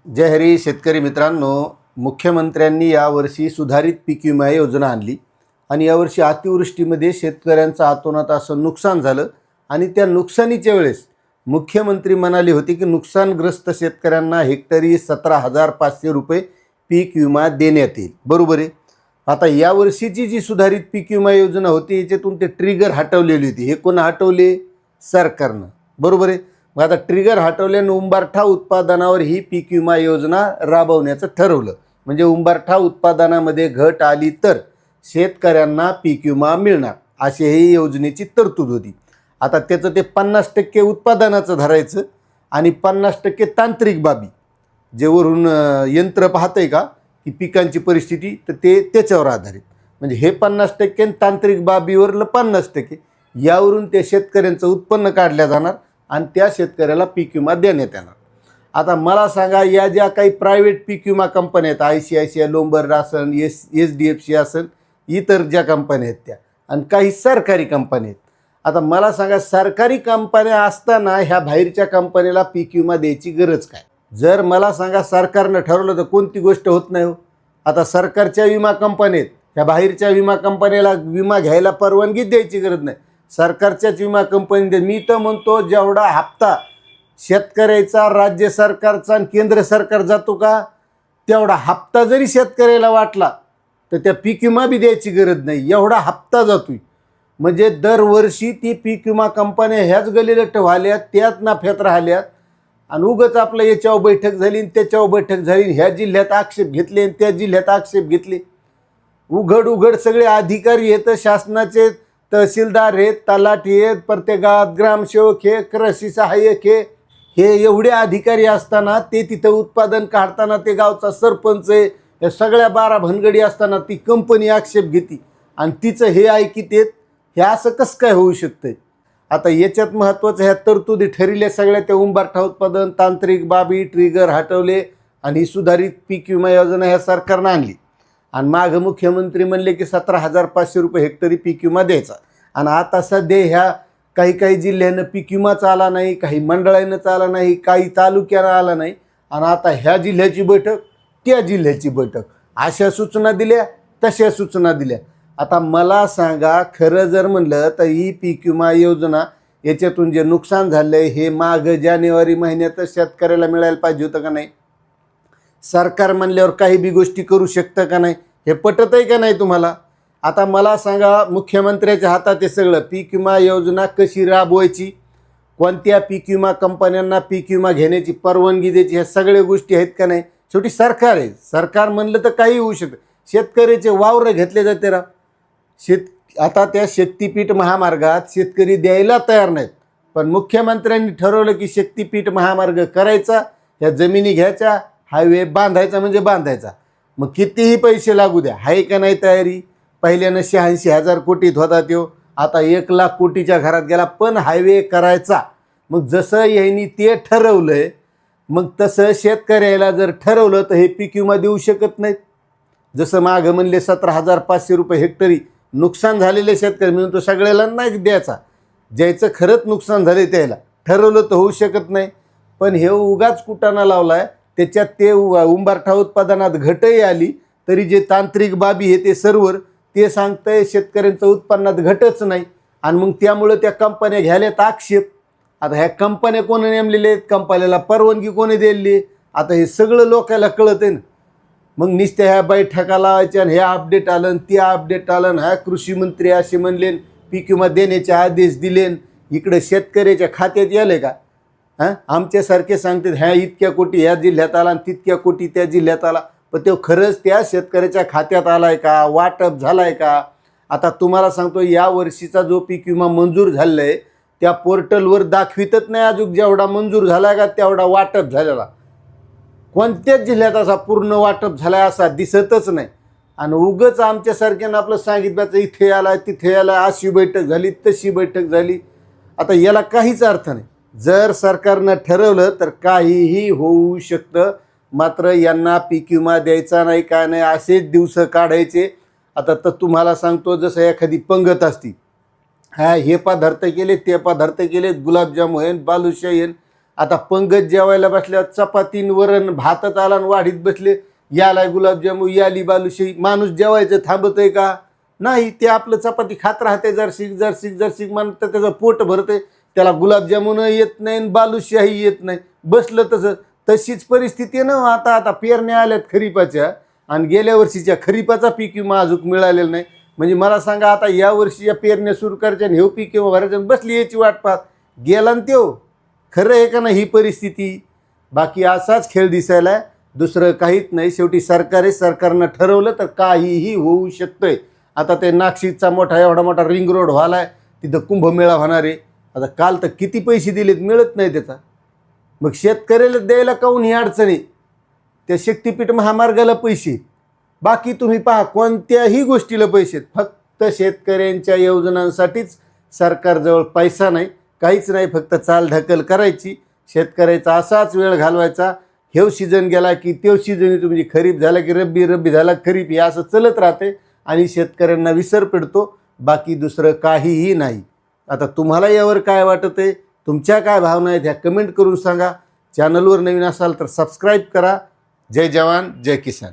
जय हरी शेतकरी मित्रांनो, मुख्यमंत्र्यांनी यावर्षी सुधारित पीक विमा योजना आणली आणि यावर्षी अतिवृष्टीमध्ये शेतकऱ्यांचं अतोनात असं नुकसान झालं आणि त्या नुकसानीच्या वेळेस मुख्यमंत्री म्हणाले होते की नुकसानग्रस्त शेतकऱ्यांना हेक्टरी 17,500 रुपये पीक विमा देण्यात येईल. बरोबर आहे. आता यावर्षीची जी सुधारित पीक विमा योजना होती याच्यातून ते ट्रिगर हटवलेली होती. हे कोण हटवले? सरकारनं. बरोबर आहे. मग आता ट्रिगर हटवल्यानं उंबरठा उत्पादनावर ही पीक विमा योजना राबवण्याचं ठरवलं. म्हणजे उंबरठा उत्पादनामध्ये घट आली तर शेतकऱ्यांना पीक विमा मिळणार, अशी ही योजनेची तरतूद होती. आता त्याचं ते 50% उत्पादनाचं धरायचं आणि 50% तांत्रिक बाबी, जे वरून यंत्र पाहतंय का की पिकांची परिस्थिती, तर ते त्याच्यावर आधारित. म्हणजे हे 50% तांत्रिक बाबीवरलं 50%, यावरून ते शेतकऱ्यांचं उत्पन्न काढलं जाणार आणि त्या शेतकऱ्याला पीक विमा देण्यात येणार. आता मला सांगा, या ज्या काही प्रायव्हेट पीक विमा कंपन्या आहेत, ICICI, लोंबर्ड असन, SDFC असन, इतर ज्या कंपन्या आहेत त्या, आणि काही सरकारी कंपन्या आहेत. आता मला सांगा, सरकारी कंपन्या असताना ह्या बाहेरच्या कंपनीला पीक विमा द्यायची गरज काय? जर मला सांगा सरकारनं ठरवलं तर कोणती गोष्ट होत नाही हो. आता सरकारच्या विमा कंपन्या आहेत, ह्या बाहेरच्या विमा कंपनीला विमा घ्यायला परवानगी द्यायची गरज नाही. सरकारच्याच विमा कंपनी. मी तर म्हणतो, जेवढा हप्ता शेतकऱ्याचा राज्य सरकारचा आणि केंद्र सरकार जातो का, तेवढा हप्ता जरी शेतकऱ्याला वाटला तर त्या पीक विमा बी द्यायची गरज नाही, एवढा हप्ता जातोय. म्हणजे दरवर्षी ती पीक विमा कंपन्या ह्याच गलीलट व्हाल्यात, त्याच नफ्यात राहिल्यात आणि उगच आपलं याच्यावर बैठक झाली आणि त्याच्यावर बैठक झाली, ह्या जिल्ह्यात आक्षेप घेतले आणि त्या जिल्ह्यात आक्षेप घेतले. उघड सगळे अधिकारी आहेत, शासनाचे तहसीलदार आहेत, तलाठी आहेत, प्रत्येक गावात ग्रामसेवक हे, कृषी सहाय्यक हे एवढे अधिकारी असताना ते तिथं उत्पादन काढताना ते गावचा सरपंच आहे, या सगळ्या 12 भनगडी असताना ती कंपनी आक्षेप घेते आणि तिचं हे ऐकित येत. हे असं कसं काय होऊ शकतंय? आता याच्यात महत्त्वाचं, ह्या तरतुदी ठरल्या सगळ्या त्या उंबरठा उत्पादन, तांत्रिक बाबी, ट्रिगर हटवले आणि ही सुधारित पीक विमा योजना ह्या सरकारनं आणली. आणि मागं मुख्यमंत्री म्हणले की 17,500 रुपये हेक्टरी पीक विमा द्यायचा. आणि आता सध्या ह्या काही जिल्ह्यानं पीक विमाच आला नाही, काही मंडळांनाच आला नाही, काही तालुक्यानं आला नाही. आणि आता ह्या जिल्ह्याची बैठक, त्या जिल्ह्याची बैठक, अशा सूचना दिल्या, तशा सूचना दिल्या. आता मला सांगा, खरं जर म्हणलं तर ही पीक विमा योजना, याच्यातून जे नुकसान झालं आहे हे मागं जानेवारी महिन्यातच शेतकऱ्याला मिळायला पाहिजे होतं का नाही? सरकार म्हणल्यावर काही बी गोष्टी करू शकतं का नाही? हे पटत आहे का नाही तुम्हाला? आता मला सांगा, मुख्यमंत्र्याच्या हातात हे सगळं. पीक विमा योजना कशी राबवायची, कोणत्या पीक विमा कंपन्यांना पीक विमा घेण्याची परवानगी द्यायची, ह्या सगळ्या गोष्टी आहेत का नाही? शेवटी सरकार आहे. सरकार म्हणलं तर काही होऊ शकतं. शेतकऱ्याचे वावर घेतले जाते रा. आता त्या शक्तिपीठ महामार्गात शेतकरी द्यायला तयार नाहीत, पण मुख्यमंत्र्यांनी ठरवलं की शक्तिपीठ महामार्ग करायचा, ह्या जमिनी घ्यायच्या, हायवे बांधायचा म्हणजे बांधायचा. मग कितीही पैसे लागू द्या, आहे का नाही तयारी? पहिल्यानं 86,000 कोटीत होता तो, आता 1,00,000 कोटीच्या घरात गेला, पण हायवे करायचा. मग जसं यांनी ते ठरवलंय, मग तसं शेतकऱ्याला जर ठरवलं तर हे पीक विमा देऊ शकत नाहीत. जसं मागं म्हणले 17,500 रुपये हेक्टरी नुकसान झालेले शेतकरी, म्हणून तो सगळ्याला नाही द्यायचा. ज्याचं खरंच नुकसान झाले त्याला ठरवलं तर होऊ शकत नाही. पण हे उगाच कुटाणा लावलाय. त्याच्यात ते उंबरठा उत्पादनात घटही आली तरी जे तांत्रिक बाबी आहे ते सर्व्हर ते सांगतंय शेतकऱ्यांचं उत्पन्नात घटच नाही. आणि मग त्यामुळं त्या कंपन्या घ्यायल्यात आक्षेप. आता ह्या कंपन्या कोणी नेमलेल्या आहेत, कंपन्याला परवानगी कोणी दिलेली? आता हे सगळं लोकांना कळत आहे ना. मग नुसत्या ह्या बैठका लावायच्या आणि हे अपडेट आलं, ते अपडेट आलं, ह्या कृषी मंत्री असे म्हणले पीक विमा देण्याचे आदेश दिले, इकडे शेतकऱ्याच्या खात्यात याले का? आमच्यासारखे सांगतात ह्या इतक्या कोटी ह्या जिल्ह्यात आला आणि तितक्या कोटी त्या जिल्ह्यात आला, पण तो खरंच त्या शेतकऱ्याच्या खात्यात आलाय का? वाटप झालाय का? आता तुम्हाला सांगतो, या वर्षीचा जो पीक विमा मंजूर झालेला आहे त्या पोर्टलवर दाखवितच नाही अजून जेवढा मंजूर झाला का तेवढा वाटप झालेला. कोणत्याच जिल्ह्यात असा पूर्ण वाटप झालाय असा दिसतच नाही. आणि उगच आमच्यासारख्यानं आपलं सांगितलं इथे आलाय, तिथे आलाय, अशी बैठक झाली, तशी बैठक झाली. आता याला काहीच अर्थ नाही. जर सरकारनं ठरवलं तर काहीही होऊ शकतं. मात्र यांना पीक विमा द्यायचा नाही, काय नाही, असेच दिवस काढायचे. आता तर तुम्हाला सांगतो, जसं एखादी पंगत असती, हे पदार्थ केले, ते पदार्थ केले, गुलाबजाम होईन, बालुशाही येईन, आता पंगत जेवायला बसल्यावर चपातीन वरण भातच आला आणि वाढीत बसले, याला गुलाबजामू याली बालुशाही, माणूस जेवायचं थांबत आहे का? नाही, ते आपलं चपाती खात राहते, जरशिक जरशिक जरशिक म्हणतं त्याचं पोट भरते, त्याला गुलाबजामुन येत नाही आणि बालुशाही येत नाही, बसलं तसं. तशीच परिस्थिती आहे ना आता. आता पेरण्या आल्यात खरीपाच्या आणि गेल्या वर्षीच्या खरीपाचा पीक विमा अजून मिळालेला नाही. म्हणजे मला सांगा, आता या वर्षीच्या पेरण्या सुरू करायच्या आणि हे पीक विमा भरायचं, बसली याची वाट पाहत गेला ना त्यो. खरं आहे का नाही ही परिस्थिती? बाकी असाच खेळ दिसायला आहे, दुसरं काहीच नाही. शेवटी सरकार आहे, सरकारनं ठरवलं तर काहीही होऊ शकतंय. आता ते नाशिकचा एवढा मोठा रिंग रोड व्हायला आहे, तिथं कुंभमेळा होणार आहे. आता काल तर किती पैसे दिलेत, मिळत नाही त्याचा. मग शेतकऱ्याला द्यायला काहून ही अडचणी? त्या शक्तिपीठ महामार्गाला पैसे, बाकी तुम्ही पहा कोणत्याही गोष्टीला पैसे, फक्त शेतकऱ्यांच्या योजनांसाठीच सरकारजवळ पैसा नाही, काहीच नाही. फक्त चालढकल करायची, शेतकऱ्याचा असाच वेळ घालवायचा. हेव सीजन गेला की तेव सीजन, म्हणजे खरीप झाला की रब्बी, रब्बी झाला खरीप, हे असं चलत राहते आणि शेतकऱ्यांना विसर पडतो. बाकी दुसरं काहीही नाही. आता तुम्हाला यावर काय वाटत आहे, तुमच्या काय भावना आहेत ह्या कमेंट करून सांगा. चॅनलवर नवीन असाल तर सबस्क्राईब करा. जय जवान जय किसान.